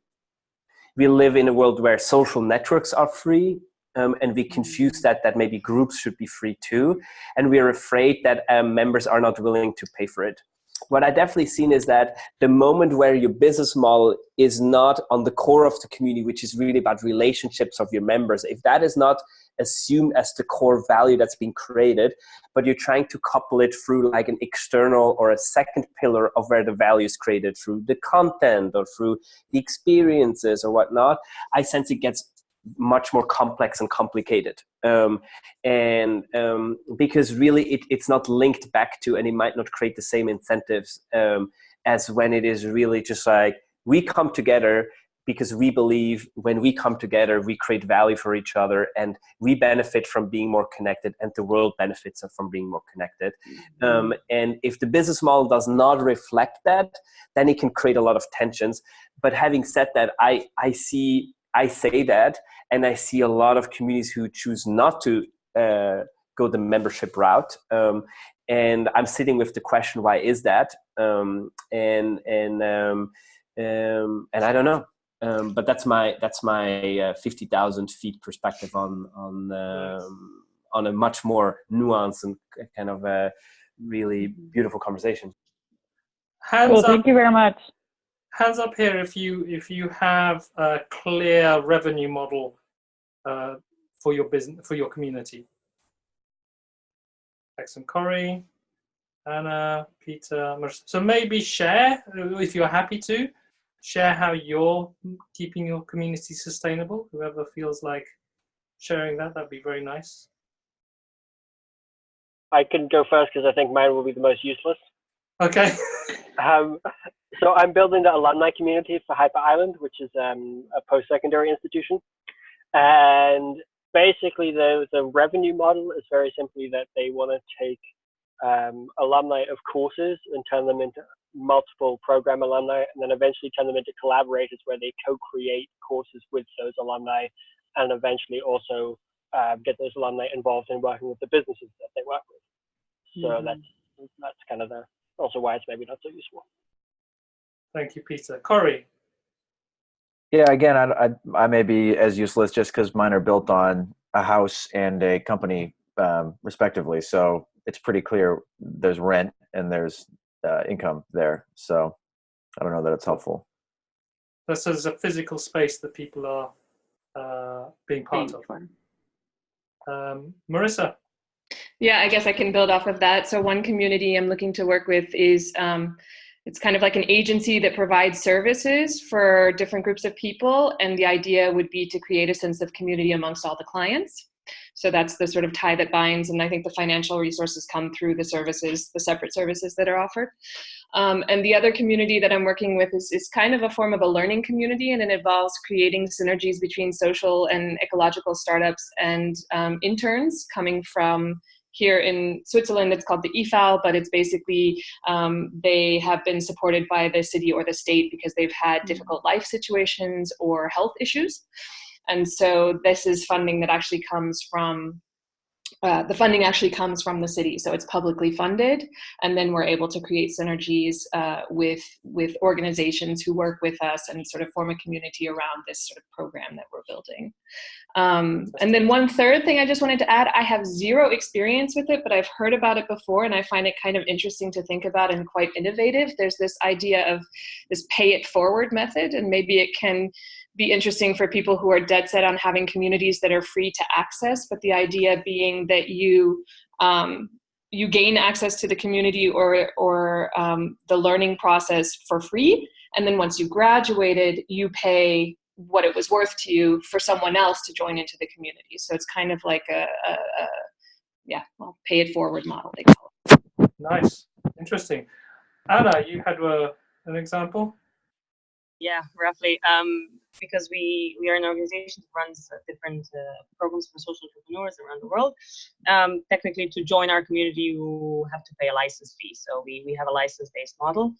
We live in a world where social networks are free. And we confuse that maybe groups should be free too. And we're afraid that members are not willing to pay for it. What I definitely seen is that the moment where your business model is not on the core of the community, which is really about relationships of your members, if that is not assumed as the core value that's being created, but you're trying to couple it through like an external or a second pillar of where the value is created through the content or through the experiences or whatnot, I sense it gets much more complex and complicated. Because really it's not linked back to, and it might not create the same incentives as when it is really just like, we come together because we believe when we come together, we create value for each other and we benefit from being more connected and the world benefits from being more connected. And if the business model does not reflect that, then it can create a lot of tensions. But having said that, I say that, and I see a lot of communities who choose not to go the membership route. And I'm sitting with the question, why is that? And I don't know. But that's my 50,000 feet perspective on a much more nuanced and kind of a really beautiful conversation. Cool, thank you very much. Hands up here if you have a clear revenue model for your business, for your community. Excellent, Corey, Anna, Peter. So maybe share, if you're happy to, share how you're keeping your community sustainable. Whoever feels like sharing that'd be very nice. I can go first because I think mine will be the most useless. Okay. So I'm building the alumni community for Hyper Island, which is a post-secondary institution. And basically the revenue model is very simply that they want to take alumni of courses and turn them into multiple program alumni, and then eventually turn them into collaborators where they co-create courses with those alumni, and eventually also get those alumni involved in working with the businesses that they work with. So that's kind of also why it's maybe not so useful. Thank you, Peter. Corey. Yeah, again, I may be as useless just because mine are built on a house and a company, respectively. So it's pretty clear there's rent and there's income there. So I don't know that it's helpful. This is a physical space that people are being part of. Marissa. Yeah, I guess I can build off of that. So one community I'm looking to work with is it's kind of like an agency that provides services for different groups of people. And the idea would be to create a sense of community amongst all the clients. So that's the sort of tie that binds. And I think the financial resources come through the services, the separate services that are offered. And the other community that I'm working with is kind of a form of a learning community, and it involves creating synergies between social and ecological startups and interns coming from here in Switzerland. It's called the IFAL, but it's basically, they have been supported by the city or the state because they've had difficult life situations or health issues. And so this is funding that actually comes from, the funding actually comes from the city. So it's publicly funded. And then we're able to create synergies with organizations who work with us and sort of form a community around this sort of program that we're building. And then one third thing I just wanted to add, I have zero experience with it, but I've heard about it before, and I find it kind of interesting to think about and quite innovative. There's this idea of this pay it forward method, and maybe it can be interesting for people who are dead set on having communities that are free to access, but the idea being that you gain access to the community or the learning process for free, and then once you graduated, you pay what it was worth to you for someone else to join into the community. So it's kind of like a pay it forward model, they call it. Nice, interesting. Anna, you had an example? Yeah, roughly. Because we are an organization that runs different programs for social entrepreneurs around the world. Technically, to join our community, you have to pay a license fee. So we have a license-based model.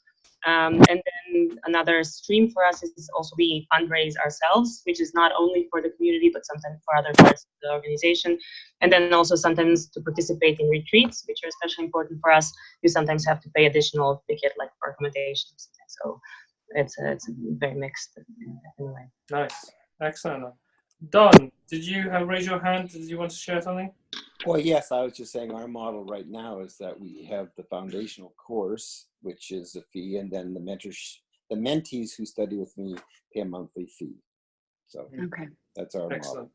And then another stream for us is also we fundraise ourselves, which is not only for the community, but sometimes for other parts of the organization. And then also sometimes to participate in retreats, which are especially important for us, you sometimes have to pay additional ticket, like for accommodations. So it's very mixed in a way. Nice, excellent. Don, did you raise your hand? Did you want to share something? Well, yes, I was just saying our model right now is that we have the foundational course, which is a fee, and then the mentees who study with me pay a monthly fee. So that's our model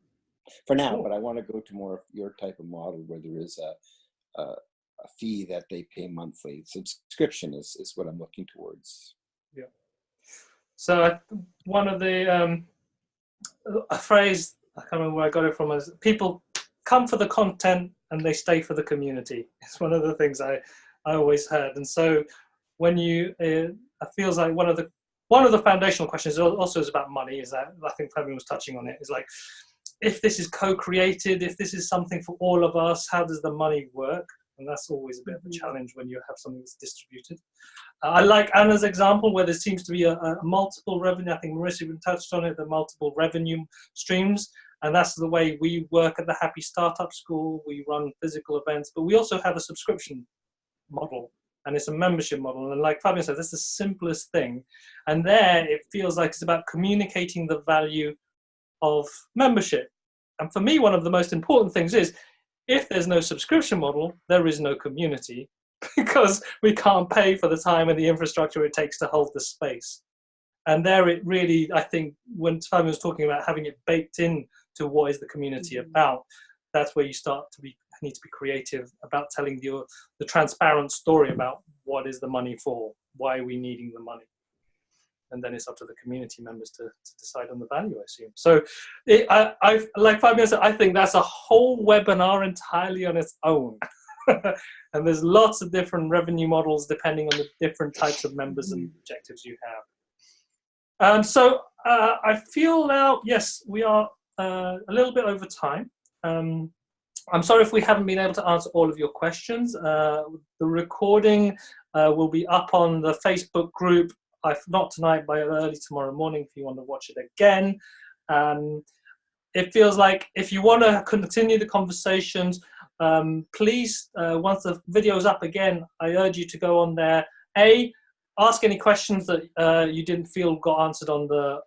for now. Cool. But I want to go to more of your type of model where there is a fee that they pay monthly. Subscription is what I'm looking towards. Yeah. So one of the a phrase, I can't remember where I got it from, is people come for the content and they stay for the community. It's one of the things I always heard. And so when you, it feels like one of the foundational questions also is about money, is that, I think Fabian was touching on it, is like, if this is co-created, if this is something for all of us, how does the money work? And that's always a bit of a challenge when you have something that's distributed. I like Anna's example where there seems to be a multiple revenue. I think Marissa even touched on it, the multiple revenue streams. And that's the way we work at the Happy Startup School. We run physical events, but we also have a subscription model, and it's a membership model. And like Fabian said, that's the simplest thing. And there it feels like it's about communicating the value of membership. And for me, one of the most important things is, if there's no subscription model, there is no community, because we can't pay for the time and the infrastructure it takes to hold the space. And there it really, I think, when Fabian was talking about having it baked in to what is the community about, that's where you need to be creative about telling the transparent story about what is the money for, why are we needing the money. And then it's up to the community members to decide on the value, I assume. So like Fabian said, I think that's a whole webinar entirely on its own. And there's lots of different revenue models depending on the different types of members and objectives you have. So I feel now, yes, we are a little bit over time. I'm sorry if we haven't been able to answer all of your questions. The recording will be up on the Facebook group, if not tonight, by early tomorrow morning, if you want to watch it again. It feels like if you want to continue the conversations, please, once the video's up again, I urge you to go on there. Ask any questions that you didn't feel got answered on the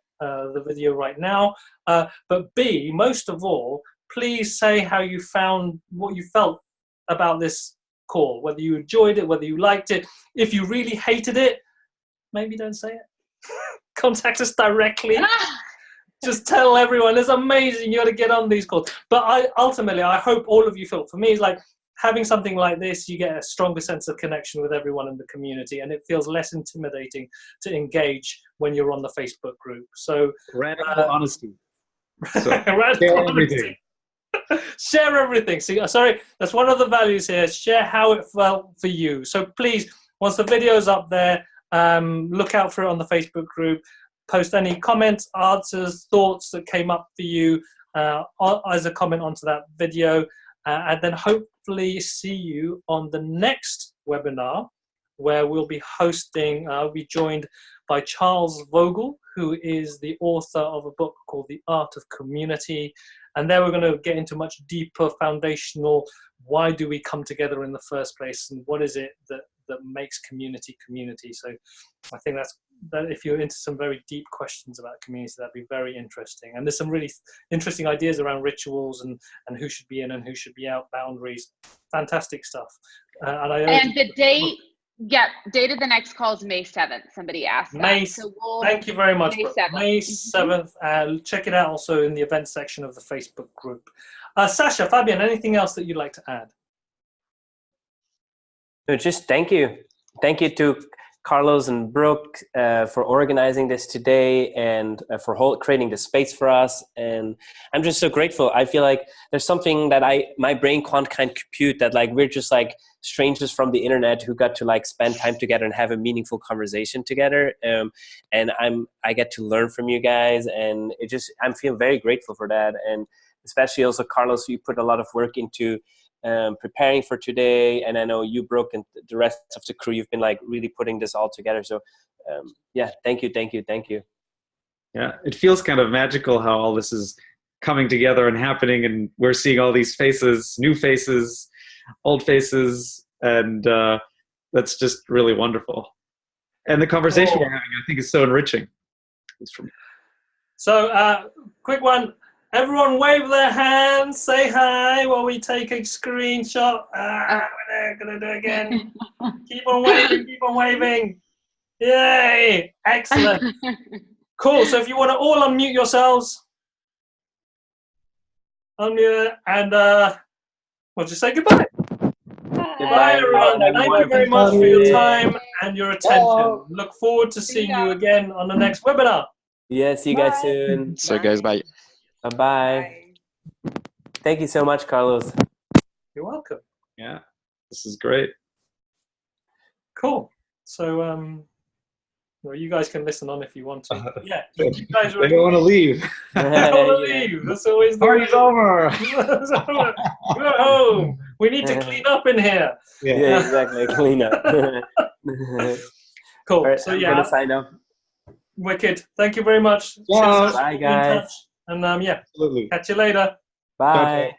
video right now. But B, most of all, please say how you found, what you felt about this call, whether you enjoyed it, whether you liked it. If you really hated it, maybe don't say it. Contact us directly. Just tell everyone, it's amazing, you got to get on these calls. But ultimately, I hope all of you feel, for me, it's like having something like this, you get a stronger sense of connection with everyone in the community, and it feels less intimidating to engage when you're on the Facebook group. So radical honesty. So, radical honesty. Share everything. See, sorry, that's one of the values here. Share how it felt for you. So please, once the video's up there, look out for it on the Facebook group. Post any comments, answers, thoughts that came up for you as a comment onto that video, and then hopefully see you on the next webinar, where we'll be hosting. I'll be joined by Charles Vogel, who is the author of a book called The Art of Community. And there we're going to get into much deeper foundational, why do we come together in the first place, and what is it that makes community community. So I think that if you're into some very deep questions about community, that'd be very interesting. And there's some really interesting ideas around rituals and who should be in and who should be out, boundaries. Fantastic stuff. And the date, date of the next call is May 7th. Somebody asked that. Thank you very much. May 7th. May 7th. Check it out also in the event section of the Facebook group. Sascha, Fabian, anything else that you'd like to add? No, just thank you. Thank you to Carlos and Brooke for organizing this today and for creating the space for us. And I'm just so grateful. I feel like there's something that my brain can't compute, that like we're just like strangers from the internet who got to like spend time together and have a meaningful conversation together. And I get to learn from you guys, and I'm feeling very grateful for that. And especially also Carlos, you put a lot of work into preparing for today, and I know you, Brooke, and the rest of the crew, you've been like really putting this all together. So yeah, thank you. Yeah, it feels kind of magical how all this is coming together and happening, and we're seeing all these faces, new faces, old faces, and that's just really wonderful. And the conversation we're having, I think, is so enriching. So quick one. Everyone wave their hands, say hi while we take a screenshot. We're going to do it again. Keep on waving. Yay, excellent. Cool, so if you want to all unmute yourselves, unmute, and we'll just say goodbye. Goodbye, everyone. Thank you very much for your time and your attention. Look forward to seeing you again on the next webinar. Yeah, see you guys soon. So guys, bye. Bye. Thank you so much, Carlos. You're welcome. Yeah, this is great. Cool. So, well, you guys can listen on if you want to. Yeah, you guys they don't want to leave. They don't want to leave. That's always the party's over. We're home. We need to clean up in here. Yeah, exactly. Clean up. Cool. Right, so I'm yeah, gonna sign up. Wicked. Thank you very much. Yeah. Bye, guys. And yeah, absolutely. Catch you later. Bye. Okay.